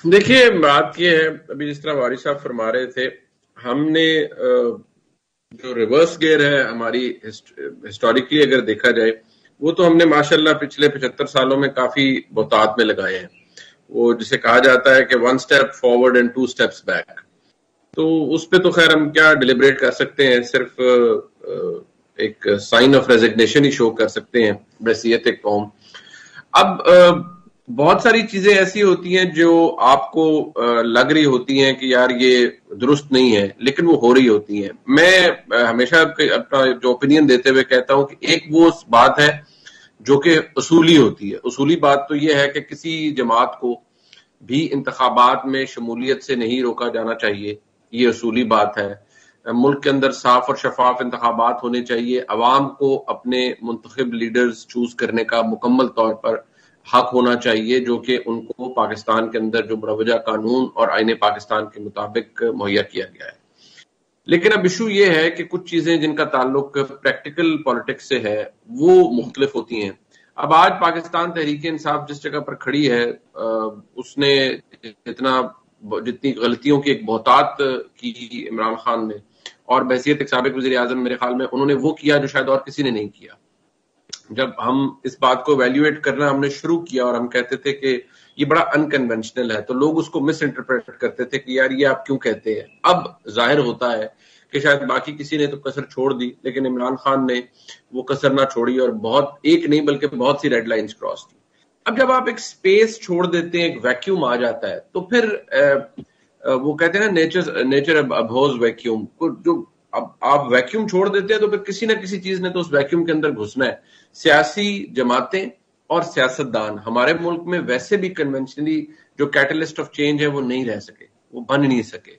देखिए, बात ये है, अभी जिस तरह वारिस साहब फरमा रहे थे, हमने जो रिवर्स गियर है हमारी हिस्टोरिकली अगर देखा जाए, वो तो हमने माशाल्लाह पिछले 75 सालों में काफी बहुतात में लगाए हैं। वो जिसे कहा जाता है कि 1 step forward and 2 steps back. तो उस पे तो खैर हम क्या डिलिब्रेट कर सकते हैं, सिर्फ एक साइन ऑफ रेजिग्नेशन ही शो कर सकते हैं बहसियत एक कौम। अब बहुत सारी चीजें ऐसी होती हैं जो आपको लग रही होती हैं कि यार ये दुरुस्त नहीं है, लेकिन वो हो रही होती हैं। मैं हमेशा अपना जो ओपिनियन देते हुए कहता हूं कि एक वो बात है जो कि उसूली होती है। उसूली बात तो ये है कि किसी जमात को भी इंतखाबात में शमूलियत से नहीं रोका जाना चाहिए, ये उसूली बात है। मुल्क के अंदर साफ और शफाफ इंतखाबात होने चाहिए। अवाम को अपने मुंतखब लीडर्स चूज करने का मुकम्मल तौर पर हक होना चाहिए, जो कि उनको पाकिस्तान के अंदर जो मुरवजा कानून और आईने पाकिस्तान के मुताबिक मुहैया किया गया है। लेकिन अब इशू ये है कि कुछ चीजें जिनका ताल्लुक प्रैक्टिकल पॉलिटिक्स से है वो मुख्तलिफ होती हैं। अब आज पाकिस्तान तहरीक इंसाफ जिस जगह पर खड़ी है, उसने जितनी गलतियों की एक बहुतात की इमरान खान ने, और बहसियत एक साबिक वज़ीर आज़म मेरे ख्याल में उन्होंने वो किया जो शायद और किसी ने नहीं किया। जब हम इस बात को वैल्यूएट करना हमने शुरू किया और हम कहते थे कि ये बड़ा अनकन्वेंशनल है, तो लोग उसको मिस इंटरप्रेट करते थे कि यार ये आप क्यों कहते हैं। अब जाहिर होता है कि शायद बाकी किसी ने तो कसर छोड़ दी, लेकिन इमरान खान ने वो कसर ना छोड़ी और बहुत एक नहीं बल्कि बहुत सी रेड लाइंस क्रॉस की। अब जब आप एक स्पेस छोड़ देते हैं, एक वैक्यूम आ जाता है, तो फिर वो कहते हैं ना, नेचर अबहोर्स वैक्यूम। जो अब आप वैक्यूम छोड़ देते हैं तो फिर किसी ना किसी चीज ने तो उस वैक्यूम के अंदर घुसना है। सियासी जमातें और सियासतदान हमारे मुल्क में वैसे भी कन्वेंशनली जो कैटलिस्ट ऑफ चेंज है वो नहीं रह सके, वो बन नहीं सके,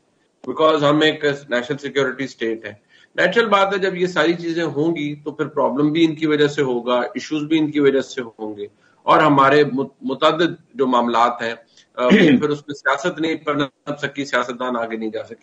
बिकॉज हम एक नेशनल सिक्योरिटी स्टेट है। नेचुरल बात है, जब ये सारी चीजें होंगी तो फिर प्रॉब्लम भी इनकी वजह से होगा, इश्यूज भी इनकी वजह से होंगे, और हमारे मुतअद्दिद जो मामलात हैं फिर उसमें सियासत नहीं पनप सकी, सियासतदान आगे नहीं जा सके।